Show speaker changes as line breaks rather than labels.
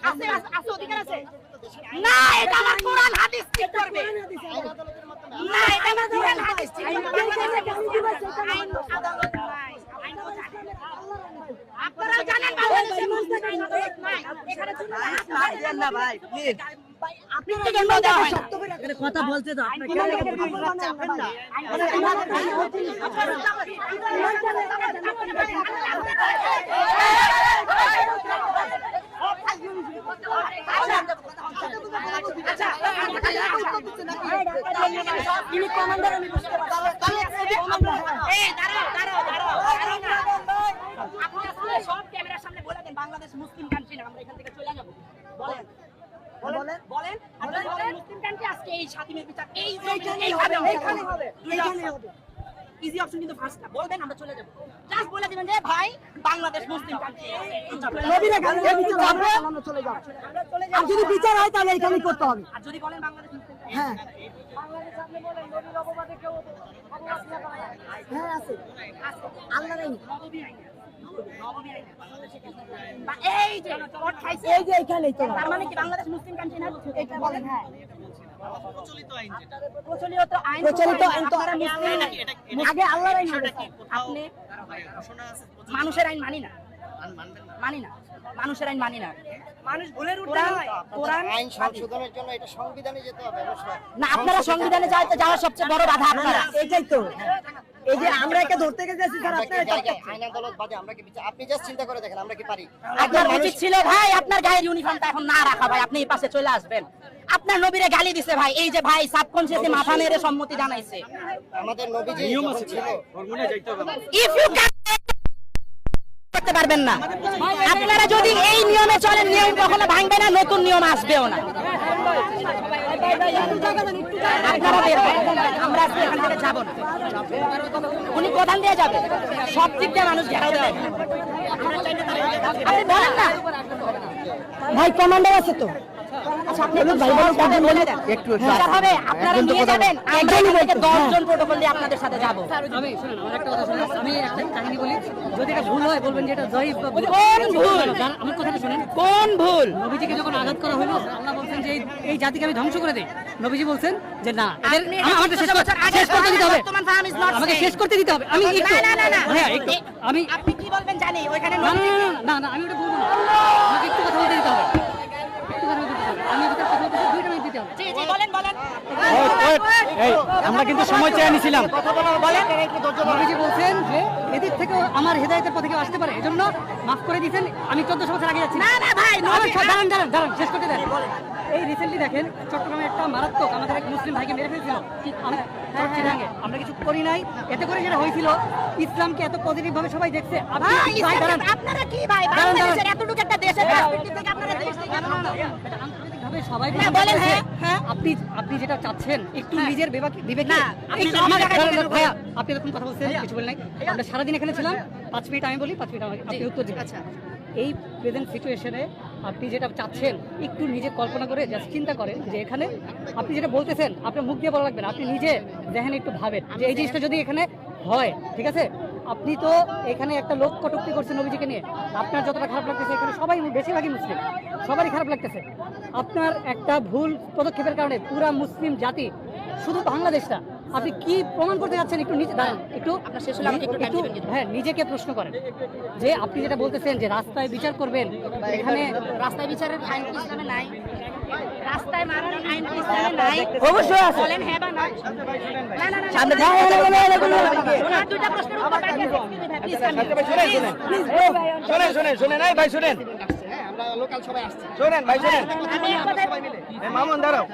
আছে অধিকার আছে না, এটা আমার কোরআন হাদিস ঠিক করবে না, এটা আমার কোরআন হাদিস ঠিক করবে। আইন আদালত নাই, আইন আপনারা জানেন বাংলাদেশের মুসলিম আইন আদালত নাই, এখানে শুনুন না ভাই প্লিজ, আপনি তো দণ্ড দেওয়া হয় না,
কথা বলতে দাও, আপনি
চাপেন না।
তিনি কমান্ডার, আমি বুঝতে পারছি।
এই দাঁড়াও দাঁড়াও দাঁড়াও দাঁড়াও না, আপনি আসলে সব ক্যামেরার সামনে বলে দেন বাংলাদেশ মুসলিম কান্ট্রি না, আমরা এখান থেকে চলে যাব। বলেন বলেন বলেন, আপনারা বলেন মুসলিম কান্ট্রি আজকে এই স্বাধীনের বিচার এইখানে হবে, ইজি অপশন কিন্তু ফার্স্টটা বলবেন, আমরা চলে যাব। জাস্ট বলে দিবেন যে ভাই বাংলাদেশ মুসলিম কান্ট্রি,
নবীরা গালি বিচার হবে, আমরা চলে যাব। আর যদি বিচার হয় তাহলে এখানেই করতে হবে।
আর যদি বলেন বাংলাদেশ মুসলিম কান্ট্রি,
হ্যাঁ
বাংলাদেশ আপনি বলেন নবীর অপবাদে কেউ অপবাদ না করে,
হ্যাঁ আছে, আল্লাহর আইন।
নবী আইন নবী আইন বা এই যে কোর্ট খাইছে,
এই যে এখানেই তো,
তার মানে কি বাংলাদেশ মুসলিম কান্ট্রি না? এটা বলেন। হ্যাঁ
প্রচলিত আইন যেটা,
প্রচলিত আইন
তো
আপনারা মুসলিম,
আগে আল্লাহর আইন হবে।
আপনি
ঘোষণা আছে
মানুষের আইন মানি না,
মানবেন না।
মানি না, মানুষের আইন মানি না।
মানুষ ভুলের
কোরআন কোরআন
আইন সংশোধনের জন্য এটা সংবিধানে যেতে হবে অবশ্যই।
না, আপনারা সংবিধানে যাওয়ার সবচেয়ে বড় বাধা আপনারা।
এটাই তো, এই যে আমরা একে ধরতে গেছি স্যার,
আমরা কি
আপনারা
জায়গায় আইন আদালত বাদে আমরা কি বিচার, আপনি জাস্ট চিন্তা করে দেখেন আমরা কি পারি?
আপনার উচিত ছিল ভাই আপনার গায়ের ইউনিফর্মটা এখন না রাখা, ভাই আপনি এই পাশে চলে আসবেন। আপনার নবীরে গালি দিছে ভাই, এই যে ভাই সাবকনসিয়াসলি মাথা নেড়ে সম্মতি জানাইছে।
আমাদের নবীজি যখন ছিল,
ইফ ইউ করতে পারবেন না, আপনারা যদি এই নিয়মে চলেন, নিয়ম কখনো ভাঙবে না, নতুন নিয়ম আসবেও না। আপনারা বের হন, আমরা আজকে এখান থেকে যাবো না। উনি প্রধান দিয়ে যাবে, সব দিক দিয়ে মানুষ ঘেরাও দেয়। আপনি বলেন না
ভাই কমান্ডার আছে তো,
আচ্ছা, আপনি বলে দেন বিচার হবে, আপনারা নিয়ে যাবেন, আমরা এখান থেকে 10 জন প্রটোকল দিয়ে আপনাদের সাথে যাবো।
আমি শুনুন, আমার একটা কথা শুনুন, আমি একটা কাহিনী বলি, যদি এটা ভুল হয় বলবেন যে এটা জয়ীফ বা ভুল।
কোন ভুল?
আমার কথাটা শুনেন,
কোন ভুল?
নবীজিকে যখন আঘাত করা হলো, আল্লাহ বলছেন যে এই জাতিকে আমি ধ্বংস করে দেই। নবীজি বলছেন যে না, আমাকে শেষ করতে দিতে হবে, আমাকে শেষ করতে দিতে হবে। আমি একটু হ্যাঁ একটু আমি
আপনি কি বলবেন জানি, ওইখানে
না না না না আমি ওটা বলবো না, আমাকে একটু কথা বলতে দিতে হবে, একটু কথা বলতে দিতে হবে। আমি ওদের কথা বলতে 2 মিনিট দিতে হবে।
জি জি বলেন বলেন।
আমরা কিন্তু সময় চেয়ে নিছিলাম।
বলেন
নবীজি বলছেন যে এদিক থেকে আমার হেদায়েতের পথে কেউ আসতে পারে, এজন্য মাফ করে দিয়েছেন। আমি 1400 বছর আগে যাচ্ছি
না না ভাই,
দাঁড়ান দাঁড়ান দাঁড়ান, শেষ করতে দেন। এই রিসেন্টলি দেখেন চট্টগ্রামে একটা মারাত্মক আমাদের এক মুসলিম ভাইকে মেরে ফেলছিল। আমরা কিছু করি নাই, এতে করে যেটা হয়েছিল, ইসলামকে এত পজিটিভ ভাবে সবাই দেখছে।
আপনারা কি ভাই বাংলাদেশের এতটুকু একটা দেশের পার্সপেক্টিভ থেকে আপনারা দেশ থেকে
আন্তর্জাতিকভাবে সবাই
হ্যাঁ, বলেন, হ্যাঁ, হ্যাঁ।
আপনি যেটা চাচ্ছেন একটু নিজের বিবেকে
না,
ভাইয়া আপনি এরকম কথা বলছেন, কিছু বলেন নাই। আমরা সারাদিন এখানে ছিলাম, 5 মিনিট আমি বলি, 5 মিনিট আপনি উত্তর দিন।
আচ্ছা,
এই প্রেজেন্ট সিচুয়েশনে আপনি যেটা চাচ্ছেন একটু নিজে কল্পনা করে জাস্ট চিন্তা করেন যে এখানে আপনি যেটা বলতেছেন আপনার মুখ দিয়ে বলা লাগবে না, আপনি নিজে দেখেন, একটু ভাবেন যে এই জিনিসটা যদি এখানে হয়, ঠিক আছে? আপনি তো এখানে একটা লোক কটূক্তি করছেন নবীজিকে নিয়ে, আপনার যতটা খারাপ লাগতেছে, এখানে সবাই বেশিরভাগই মুসলিম, সবারই খারাপ লাগতেছে। আপনার একটা ভুল পদক্ষেপের কারণে পুরা মুসলিম জাতি, শুধু বাংলাদেশটা, আপনি কি প্রমাণ করতে যাচ্ছেন? একটু নিচে দাঁড়ান, একটু হ্যাঁ নিজেকে প্রশ্ন করেন যে আপনি যেটা বলতেছেন যে রাস্তায় বিচার করবেন, এখানে
রাস্তায় বিচারের আইন কি ইসলামে নাই? রাস্তায় মারার আইন কি ইসলামে নাই?
অবশ্যই আছে।
বলেন হ্যাঁ বা না? না না না,
সামনে
ওনার দুইটা প্রশ্নের উত্তর পাইছেন, প্লিজ
শুনেন এই ভাই শুনেন, আমরা লোকাল সবাই আসছে, শুনেন ভাই শুনেন,
আমি এক কথায়
মামুন দাঁড়াও।